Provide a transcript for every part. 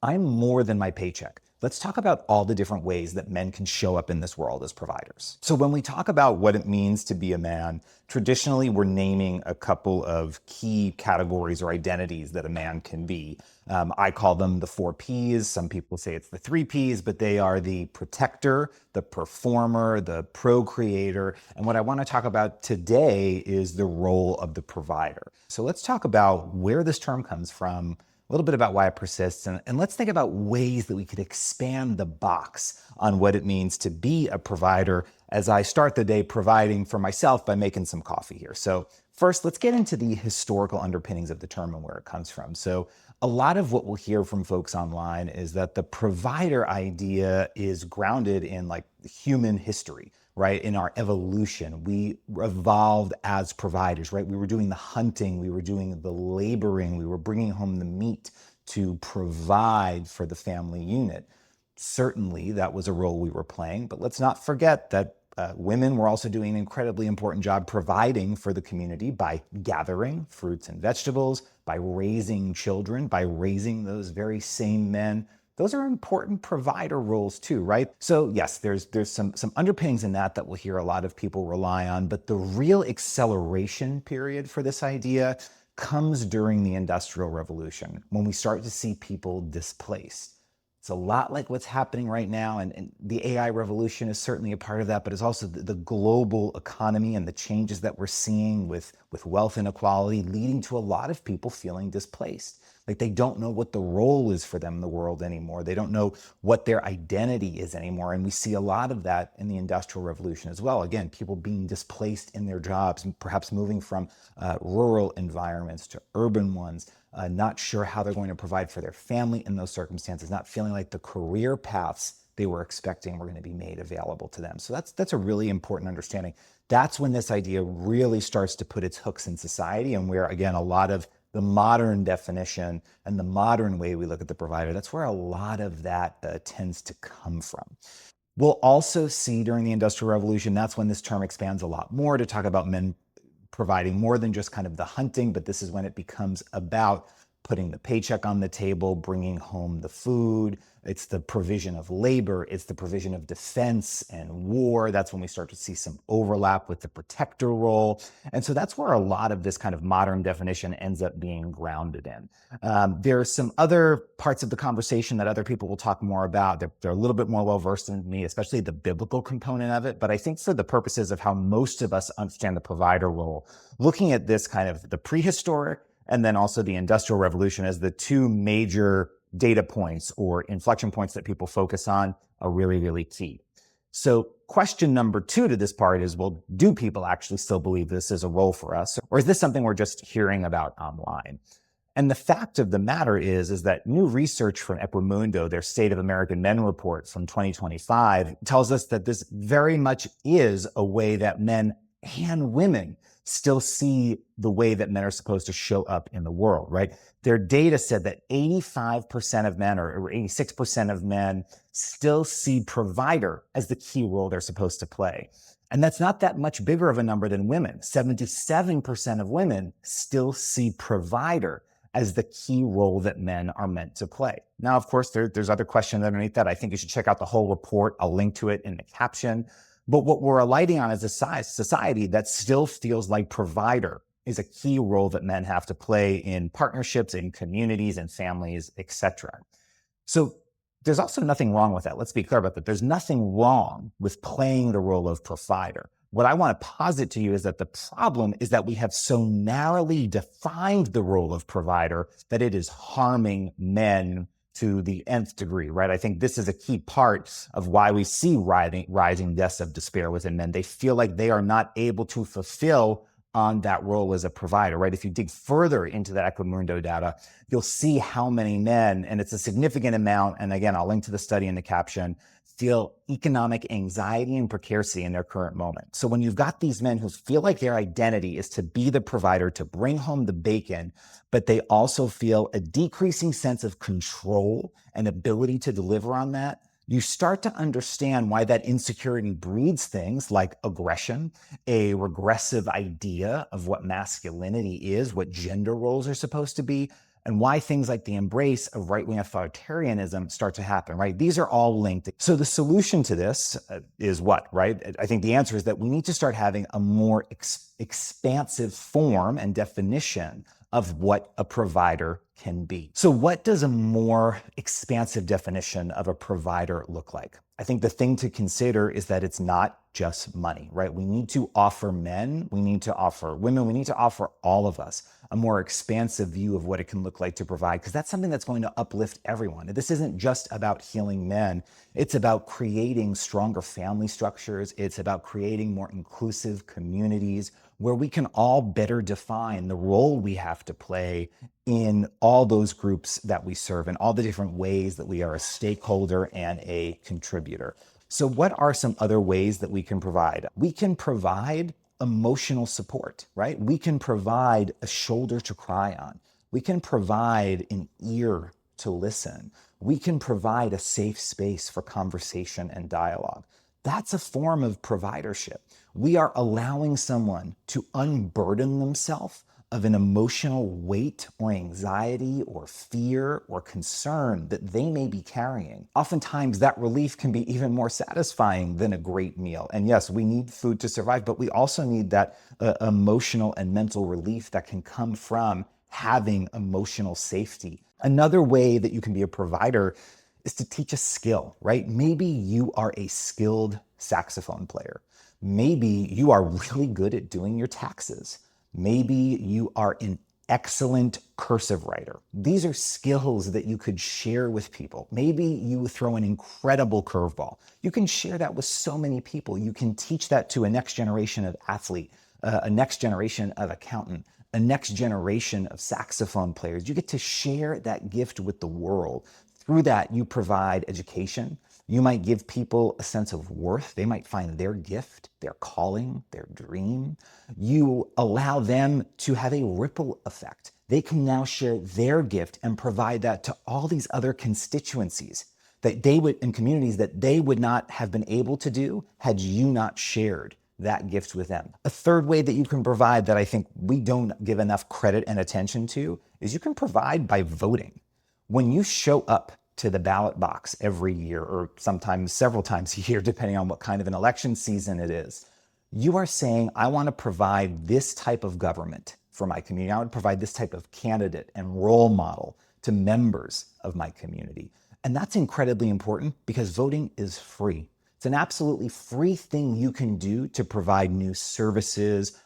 I'm more than my paycheck. Let's talk about all the different ways that men can show up in this world as providers. So when we talk about what it means to be a man, traditionally we're naming a couple of key categories or identities that a man can be. I call them the 4 Ps. Some people say it's the 3 Ps, but they are the protector, the performer, the procreator. And what I want to talk about today is the role of the provider. So let's talk about where this term comes from, a little bit about why it persists, and let's think about ways that we could expand the box on what it means to be a provider as I start the day providing for myself by making some coffee here. So first, let's get into the historical underpinnings of the term and where it comes from. So a lot of what we'll hear from folks online is that the provider idea is grounded in like human history, right? In our evolution, we evolved as providers, right? We were doing the hunting, we were doing the laboring, we were bringing home the meat to provide for the family unit. Certainly, that was a role we were playing, but let's not forget that women were also doing an incredibly important job providing for the community by gathering fruits and vegetables, by raising children, by raising those very same men. Those are important provider roles too, right? So yes, there's some underpinnings in that we'll hear a lot of people rely on, but the real acceleration period for this idea comes during the Industrial Revolution, when we start to see people displaced. It's a lot like what's happening right now, and the AI revolution is certainly a part of that, but it's also the global economy and the changes that we're seeing with wealth inequality leading to a lot of people feeling displaced. Like they don't know what the role is for them in the world anymore. They don't know what their identity is anymore. And we see a lot of that in the Industrial Revolution as well. Again, people being displaced in their jobs and perhaps moving from rural environments to urban ones. Not sure how they're going to provide for their family in those circumstances, not feeling like the career paths they were expecting were going to be made available to them. So that's a really important understanding. That's when this idea really starts to put its hooks in society, and where, again, a lot of the modern definition and the modern way we look at the provider, that's where a lot of that tends to come from. We'll also see during the Industrial Revolution, that's when this term expands a lot more to talk about men providing more than just kind of the hunting, but this is when it becomes about putting the paycheck on the table, bringing home the food. It's the provision of labor. It's the provision of defense and war. That's when we start to see some overlap with the protector role. And so that's where a lot of this kind of modern definition ends up being grounded in. There are some other parts of the conversation that other people will talk more about. They're a little bit more well-versed than me, especially the biblical component of it. But I think for the purposes of how most of us understand the provider role, looking at this kind of the prehistoric and then also the Industrial Revolution as the two major data points or inflection points that people focus on are really, really key. So question number 2 to this part is, well, do people actually still believe this is a role for us? Or is this something we're just hearing about online? And the fact of the matter is that new research from Equimundo, their State of American Men report from 2025, tells us that this very much is a way that men and women still see the way that men are supposed to show up in the world, right? Their data said that 85% of men or 86% of men still see provider as the key role they're supposed to play. And that's not that much bigger of a number than women. 77% of women still see provider as the key role that men are meant to play. Now, of course, there's other questions underneath that. I think you should check out the whole report. I'll link to it in the caption. But what we're alighting on is a society that still feels like provider is a key role that men have to play in partnerships, in communities, and families, etc. So there's also nothing wrong with that. Let's be clear about that. There's nothing wrong with playing the role of provider. What I want to posit to you is that the problem is that we have so narrowly defined the role of provider that it is harming men to the nth degree, right? I think this is a key part of why we see rising deaths of despair within men. They feel like they are not able to fulfill on that role as a provider, right? If you dig further into the Equimundo data, you'll see how many men, and it's a significant amount, and again, I'll link to the study in the caption, feel economic anxiety and precarity in their current moment. So when you've got these men who feel like their identity is to be the provider, to bring home the bacon, but they also feel a decreasing sense of control and ability to deliver on that, you start to understand why that insecurity breeds things like aggression, a regressive idea of what masculinity is, what gender roles are supposed to be, and why things like the embrace of right-wing authoritarianism start to happen, right? These are all linked. So the solution to this is what, right? I think the answer is that we need to start having a more expansive form and definition of what a provider can be. So what does a more expansive definition of a provider look like? I think the thing to consider is that it's not just money, right? We need to offer men, we need to offer women, we need to offer all of us a more expansive view of what it can look like to provide, because that's something that's going to uplift everyone. This isn't just about healing men. It's about creating stronger family structures. It's about creating more inclusive communities where we can all better define the role we have to play in all those groups that we serve and all the different ways that we are a stakeholder and a contributor. So what are some other ways that we can provide? We can provide emotional support, right? We can provide a shoulder to cry on. We can provide an ear to listen. We can provide a safe space for conversation and dialogue. That's a form of providership. We are allowing someone to unburden themselves of an emotional weight or anxiety or fear or concern that they may be carrying. Oftentimes that relief can be even more satisfying than a great meal. And yes, we need food to survive, but we also need that emotional and mental relief that can come from having emotional safety. Another way that you can be a provider is to teach a skill, right? Maybe you are a skilled saxophone player. Maybe you are really good at doing your taxes. Maybe you are an excellent cursive writer. These are skills that you could share with people. Maybe you throw an incredible curveball. You can share that with so many people. You can teach that to a next generation of athlete, a next generation of accountant, a next generation of saxophone players. You get to share that gift with the world. Through that, you provide education. You might give people a sense of worth. They might find their gift, their calling, their dream. You allow them to have a ripple effect. They can now share their gift and provide that to all these other constituencies that they would, in communities that they would not have been able to do had you not shared that gift with them. A third way that you can provide that I think we don't give enough credit and attention to is you can provide by voting. When you show up to the ballot box every year, or sometimes several times a year, depending on what kind of an election season it is, you are saying, I want to provide this type of government for my community. I want to provide this type of candidate and role model to members of my community. And that's incredibly important because voting is free. It's an absolutely free thing you can do to provide new services,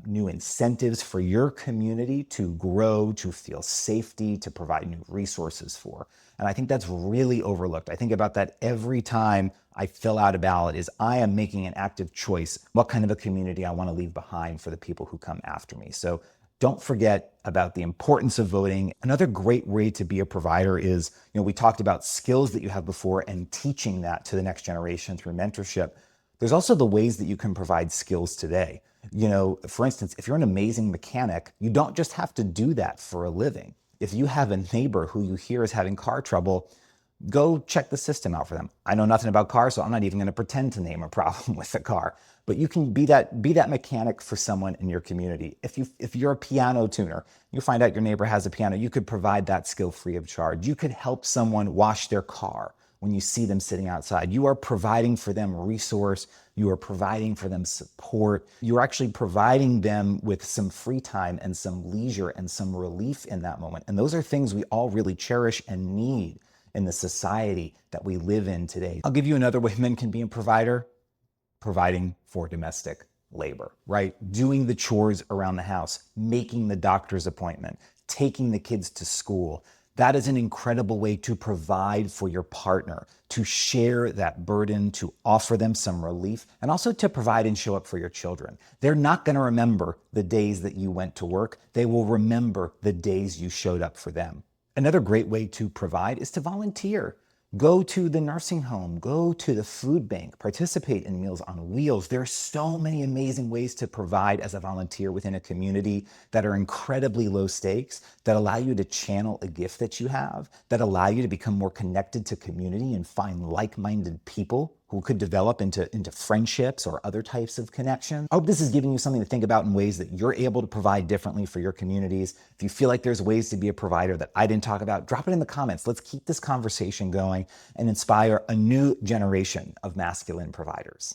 new incentives for your community to grow, to feel safety, to provide new resources for. And I think that's really overlooked. I think about that every time I fill out a ballot is I am making an active choice what kind of a community I want to leave behind for the people who come after me. So don't forget about the importance of voting. Another great way to be a provider is, we talked about skills that you have before and teaching that to the next generation through mentorship. There's also the ways that you can provide skills today. For instance, if you're an amazing mechanic, you don't just have to do that for a living. If you have a neighbor who you hear is having car trouble, go check the system out for them. I know nothing about cars, so I'm not even going to pretend to name a problem with the car. But you can be that mechanic for someone in your community. If you're a piano tuner, you find out your neighbor has a piano, you could provide that skill free of charge. You could help someone wash their car when you see them sitting outside. You are providing for them resource. You are providing for them support. You're actually providing them with some free time and some leisure and some relief in that moment. And those are things we all really cherish and need in the society that we live in today. I'll give you another way men can be a provider: providing for domestic labor, right? Doing the chores around the house, making the doctor's appointment, taking the kids to school. That is an incredible way to provide for your partner, to share that burden, to offer them some relief, and also to provide and show up for your children. They're not going to remember the days that you went to work. They will remember the days you showed up for them. Another great way to provide is to volunteer. Go to the nursing home, go to the food bank, participate in Meals on Wheels. There are so many amazing ways to provide as a volunteer within a community that are incredibly low stakes, that allow you to channel a gift that you have, that allow you to become more connected to community and find like-minded people who could develop into friendships or other types of connection. I hope this is giving you something to think about in ways that you're able to provide differently for your communities. If you feel like there's ways to be a provider that I didn't talk about, drop it in the comments. Let's keep this conversation going and inspire a new generation of masculine providers.